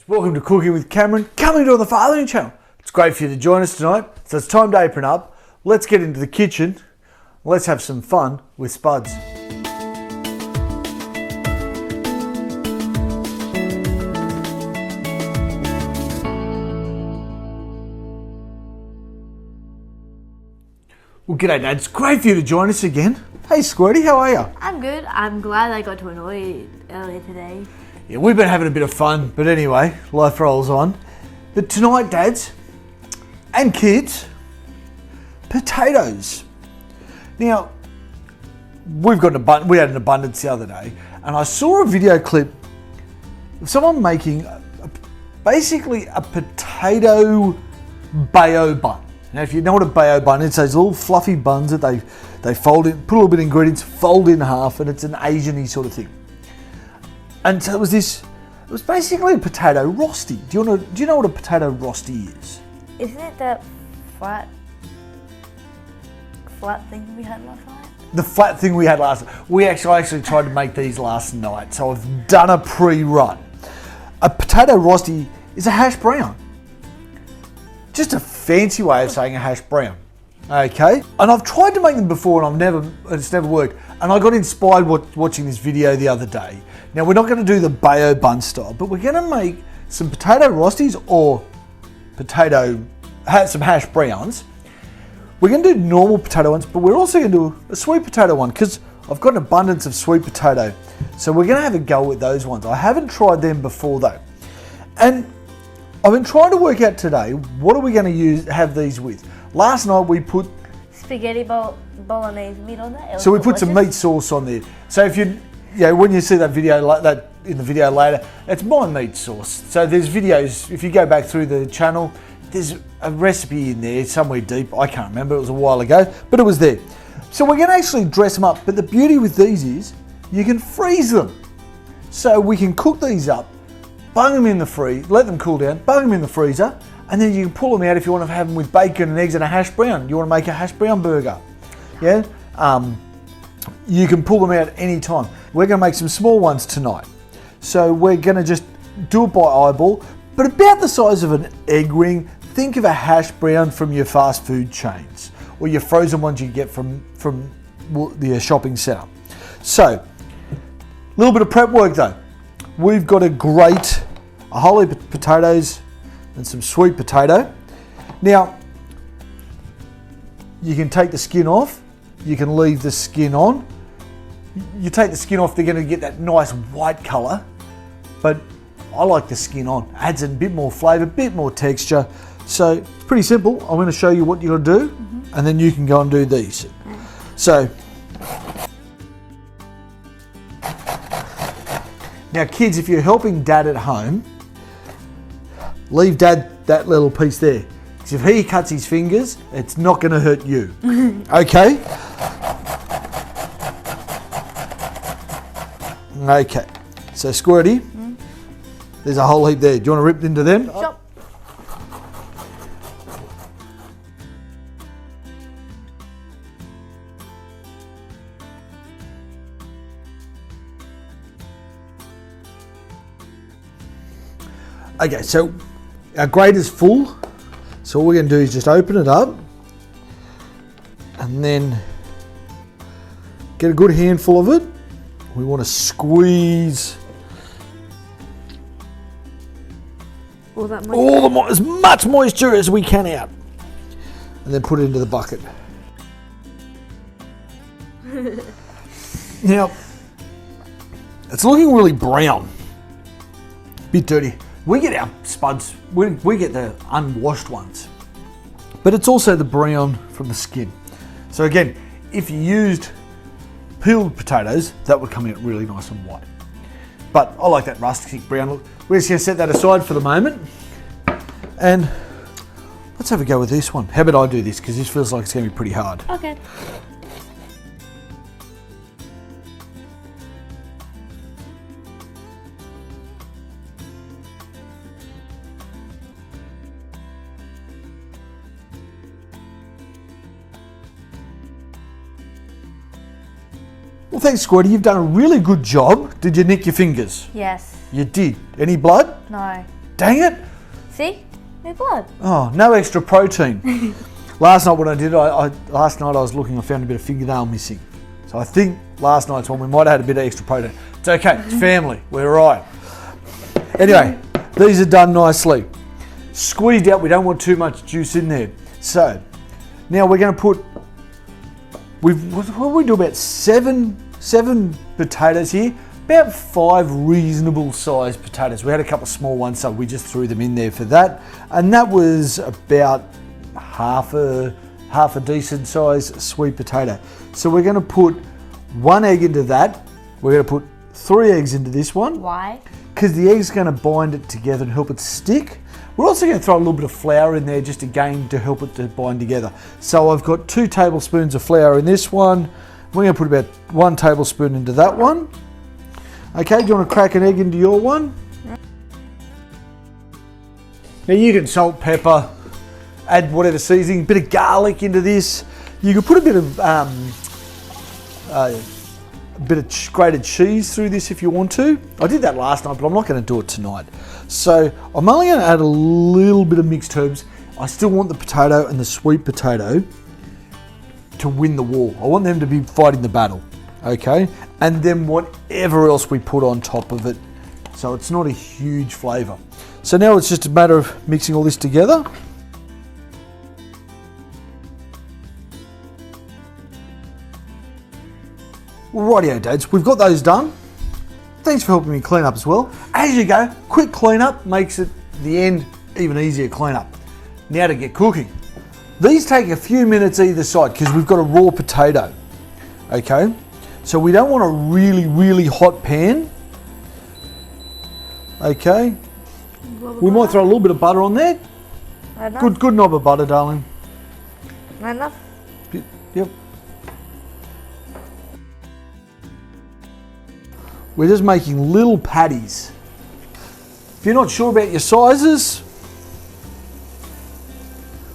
Welcome to Cooking with Cameron, coming to the Fathering Channel. It's great for you to join us tonight, so it's time to open up. Let's get into the kitchen. Let's have some fun with spuds. Well, g'day Dad, it's great for you to join us again. Hey Squirty, how are you? I'm good. I'm glad I got to annoy you earlier today. Yeah, we've been having a bit of fun, but anyway, life rolls on. But tonight, dads and kids, potatoes. Now, we had an abundance the other day, and I saw a video clip of someone making basically a potato bao bun. Now, if you know what a bao bun is, it's those little fluffy buns that they fold in, put a little bit of ingredients, fold in half, and it's an Asian-y sort of thing. And so it was basically a potato rosti. Do you know what a potato rosti is? Isn't it the flat thing we had last night? The flat thing we had last night. I actually tried to make these last night, so I've done a pre-run. A potato rosti is a hash brown. Just a fancy way of saying a hash brown. Okay? And I've tried to make them before and it's never worked. And I got inspired watching this video the other day. Now we're not going to do the bao bun style, but we're going to make some potato rostis or some hash browns. We're going to do normal potato ones, but we're also going to do a sweet potato one because I've got an abundance of sweet potato. So we're going to have a go with those ones. I haven't tried them before though. And I've been trying to work out today, what are we going to have these with? Last night we put spaghetti bolognese meat on there. So we put some meat sauce on there. So if when you see that video like that in the video later, it's my meat sauce. So there's videos, if you go back through the channel, there's a recipe in there somewhere deep. I can't remember, it was a while ago, but it was there. So we're gonna actually dress them up, but the beauty with these is you can freeze them. So we can cook these up, bung them in the freezer, let them cool down, bung them in the freezer, and then you can pull them out if you want to have them with bacon and eggs and a hash brown. You want to make a hash brown burger. Yeah? You can pull them out any time. We're going to make some small ones tonight. So we're going to just do it by eyeball, but about the size of an egg ring. Think of a hash brown from your fast food chains or your frozen ones you get from the shopping centre. So, a little bit of prep work though. We've got to grate a whole heap of potatoes and some sweet potato. Now, you can take the skin off, you can leave the skin on. You take the skin off, they're going to get that nice white colour, but I like the skin on. Adds a bit more flavour, a bit more texture. So, pretty simple. I'm going to show you what you've got to do, and then you can go and do these. So, now kids, if you're helping Dad at home, leave Dad that little piece there. Because if he cuts his fingers, it's not going to hurt you. Okay? Okay. So Squirty, there's a whole heap there. Do you want to rip into them? Sure. Okay, so our grate is full. So all we're going to do is just open it up and then get a good handful of it. We want to squeeze as much moisture as we can out and then put it into the bucket. Now, it's looking really brown, bit dirty. We get our spuds, we get the unwashed ones, but it's also the brown from the skin. So again, if you used peeled potatoes, that would come out really nice and white. But I like that rustic brown look. We're just going to set that aside for the moment. And let's have a go with this one. How about I do this, because this feels like it's going to be pretty hard. Okay. Well, thanks, Squirty. You've done a really good job. Did you nick your fingers? Yes. You did. Any blood? No. dang it. See? No blood. Oh, no extra protein. Last night what I did, last night I was looking, I found a bit of fingernail missing. So I think last night's one we might have had a bit of extra protein. It's okay, it's family, we're all right. Anyway, these are done nicely. Squeezed out, we don't want too much juice in there. So, now we're going to put, what do we do, about seven potatoes here. About 5 reasonable sized potatoes. We had a couple of small ones, so we just threw them in there for that. And that was about half a decent sized sweet potato. So we're going to put 1 egg into that. We're going to put 3 eggs into this one. Why? Because the egg's going to bind it together and help it stick. We're also going to throw a little bit of flour in there just again to help it to bind together. So I've got 2 tablespoons of flour in this one. We're going to put about 1 tablespoon into that one. Okay, do you want to crack an egg into your one? Now you can salt, pepper, add whatever seasoning, a bit of garlic into this. You could put a bit of grated cheese through this if you want to. I did that last night, but I'm not going to do it tonight. So I'm only going to add a little bit of mixed herbs. I still want the potato and the sweet potato to win the war. I want them to be fighting the battle, okay? And then whatever else we put on top of it, so it's not a huge flavour. So now it's just a matter of mixing all this together. Rightio, dads, we've got those done. Thanks for helping me clean up as well. As you go, quick clean up makes it the end even easier clean up. Now to get cooking. These take a few minutes either side because we've got a raw potato. Okay, so we don't want a really hot pan. Okay, we might throw a little bit of butter on there. Good knob of butter, darling. Not enough? Yep. We're just making little patties. If you're not sure about your sizes,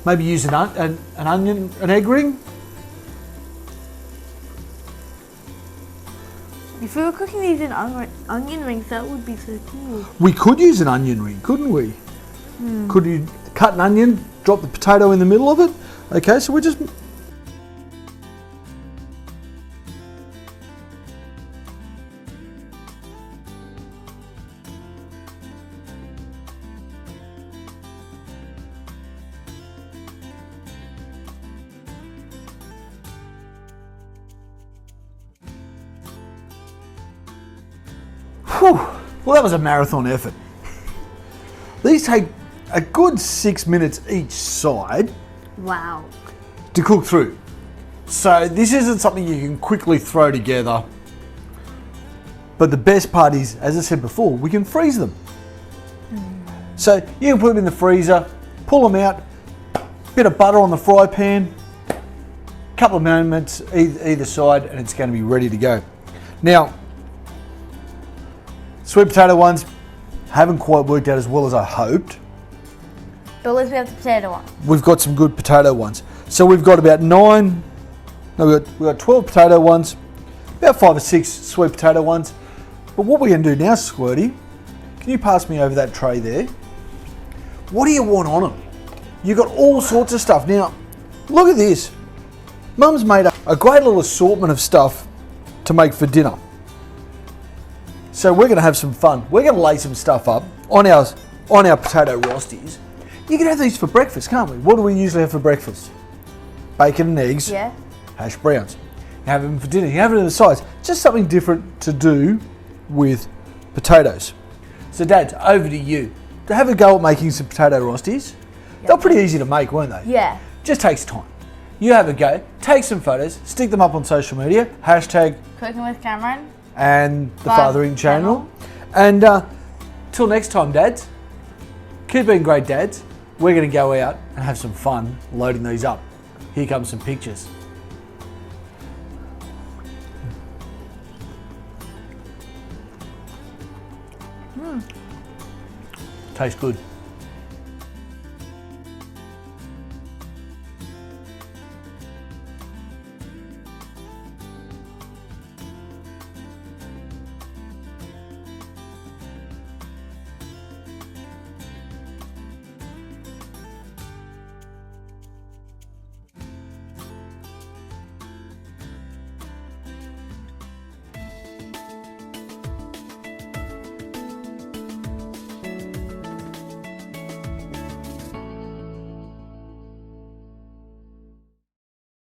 maybe use an onion, an egg ring. If we were cooking these in onion rings, that would be so cool. We could use an onion ring, couldn't we? Could you cut an onion, drop the potato in the middle of it? Okay, so we're just... Whew. Well, that was a marathon effort. These take a good 6 minutes each side. Wow. To cook through. So this isn't something you can quickly throw together. But the best part is, as I said before, we can freeze them. So you can put them in the freezer, pull them out, bit of butter on the fry pan, couple of moments either side, and it's going to be ready to go. Now, sweet potato ones haven't quite worked out as well as I hoped. But at least we have the potato one. We've got some good potato ones. So we've got about we've got 12 potato ones, about 5 or 6 sweet potato ones. But what we're going to do now, Squirty, can you pass me over that tray there? What do you want on them? You've got all sorts of stuff. Now, look at this. Mum's made a great little assortment of stuff to make for dinner. So we're going to have some fun. We're going to lay some stuff up on our potato rosties. You can have these for breakfast, can't we? What do we usually have for breakfast? Bacon and eggs, Yeah. hash browns. You have them for dinner, you have it on the sides. Just something different to do with potatoes. So Dad, over to you. To have a go at making some potato rosties. Yeah. They're pretty easy to make, weren't they? Yeah. Just takes time. You have a go, take some photos, stick them up on social media, hashtag Cooking with Cameron. and the Fathering Channel. And till next time, dads, keep being great dads. We're going to go out and have some fun loading these up. Here comes some pictures. Tastes good.